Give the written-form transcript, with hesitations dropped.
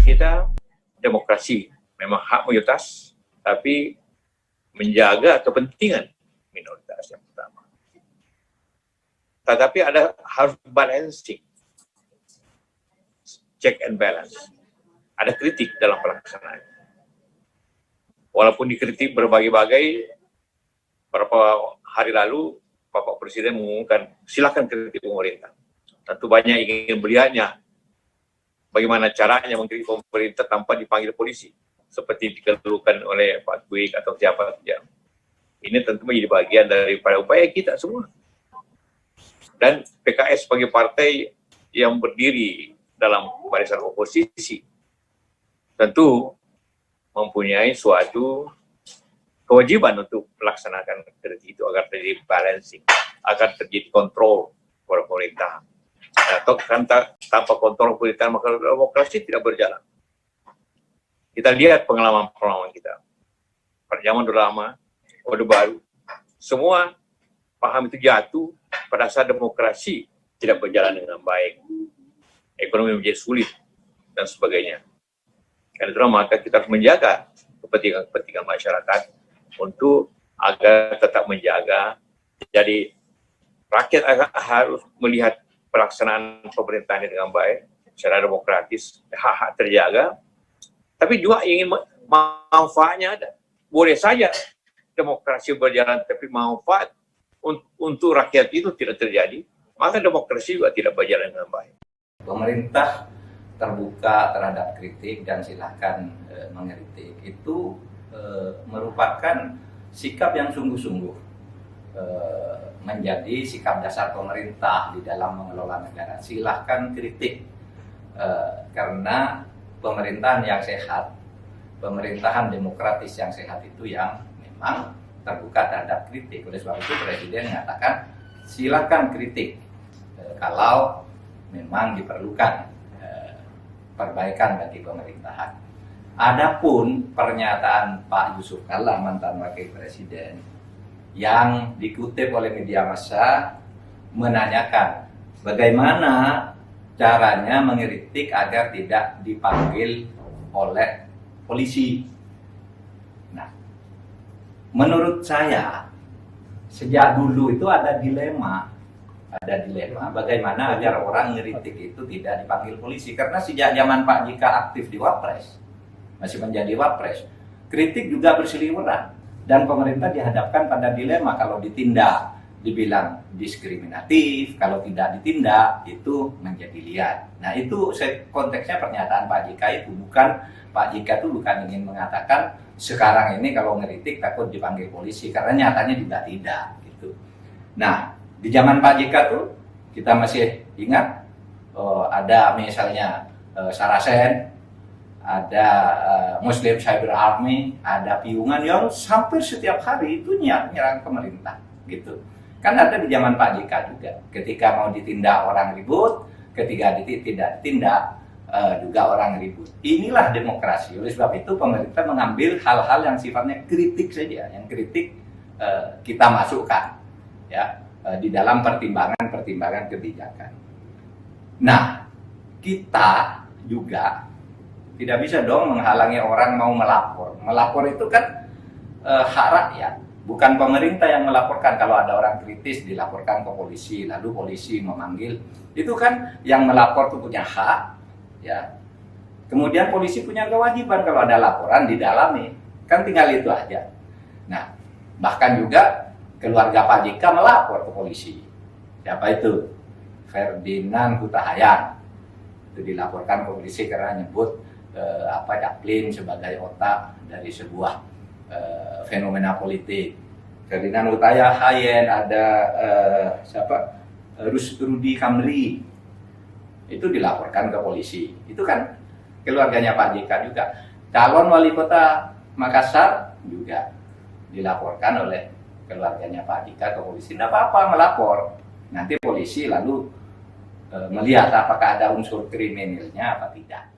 kita demokrasi, memang hak mayoritas, tapi menjaga kepentingan minoritas yang pertama. Tetapi harus balancing, check and balance. Ada kritik dalam pelaksanaan. Walaupun dikritik berbagai-bagai, beberapa hari lalu Bapak Presiden mengumumkan silakan kritik pemerintah. Tentu banyak ingin melihatnya bagaimana caranya mengkritik pemerintah tanpa dipanggil polisi, seperti dikeluhkan oleh Pak Kwik atau siapa saja. Ini tentu menjadi bagian daripada upaya kita semua. Dan PKS sebagai partai yang berdiri dalam barisan oposisi, tentu mempunyai suatu kewajiban untuk melaksanakan kritik itu agar terjadi balancing, agar terjadi kontrol kepada pemerintah. Atau kan tanpa kontrol pemerintah maka demokrasi tidak berjalan. Kita lihat pengalaman-pengalaman kita. Pada zaman Orde Lama, Orde Baru, semua paham itu jatuh pada saat demokrasi tidak berjalan dengan baik. Ekonomi menjadi sulit dan sebagainya. Karena itulah maka kita harus menjaga kepentingan masyarakat untuk agar tetap menjaga. Jadi rakyat harus melihat pelaksanaan pemerintahan dengan baik, secara demokratis, hak-hak terjaga, tapi juga ingin manfaatnya ada. Boleh saja demokrasi berjalan, tapi manfaat untuk rakyat itu tidak terjadi, maka demokrasi juga tidak berjalan dengan baik. Pemerintah terbuka terhadap kritik dan silahkan mengkritik itu merupakan sikap yang sungguh-sungguh menjadi sikap dasar pemerintah di dalam mengelola negara. Silahkan kritik karena pemerintahan yang sehat, pemerintahan demokratis yang sehat itu yang memang terbuka terhadap kritik. Oleh sebab itu Presiden mengatakan silahkan kritik kalau memang diperlukan perbaikan bagi pemerintahan. Adapun pernyataan Pak Yusuf Kalla, mantan Wakil Presiden, yang dikutip oleh media massa menanyakan bagaimana caranya mengkritik agar tidak dipanggil oleh polisi. Nah, menurut saya sejak dulu itu ada dilema bagaimana agar orang ngeritik itu tidak dipanggil polisi, karena sejak zaman Pak JK aktif di Wapres, masih menjadi Wapres, kritik juga berseliweran. Dan pemerintah dihadapkan pada dilema, kalau ditindak dibilang diskriminatif, kalau tidak ditindak itu menjadi liar. Nah itu konteksnya pernyataan Pak JK itu, bukan Pak JK itu bukan ingin mengatakan sekarang ini kalau ngeritik takut dipanggil polisi, karena nyatanya juga tidak gitu. Nah di zaman Pak JK tuh kita masih ingat ada misalnya Sarasen, ada Muslim Cyber Army, ada Piungan yang hampir setiap hari itu nyerang pemerintah gitu. Kan ada di zaman Pak JK juga. Ketika mau ditindak orang ribut, ketika tidak ditindak juga orang ribut. Inilah demokrasi. Oleh sebab itu pemerintah mengambil hal-hal yang sifatnya kritik saja, yang kritik kita masukkan ya di dalam pertimbangan kebijakan. Nah, kita juga tidak bisa dong menghalangi orang mau melapor. Melapor itu kan hak rakyat, bukan pemerintah yang melaporkan. Kalau ada orang kritis dilaporkan ke polisi, lalu polisi memanggil. Itu kan yang melapor itu punya hak, ya. Kemudian polisi punya kewajiban kalau ada laporan didalami. Kan tinggal itu aja. Nah, bahkan juga keluarga Pak JK melapor ke polisi. Siapa itu? Ferdinand Huta Hayan. Itu dilaporkan ke polisi karena nyebut Daplin sebagai otak dari sebuah fenomena politik. Ferdinand Huta Hayan, ada Rudi Kamli, itu dilaporkan ke polisi. Itu kan keluarganya Pak JK juga. Calon wali kota Makassar juga dilaporkan oleh keluarganya Pak JK ke polisi. Tidak apa-apa melapor. Nanti polisi lalu melihat apakah ada unsur kriminalnya apa tidak.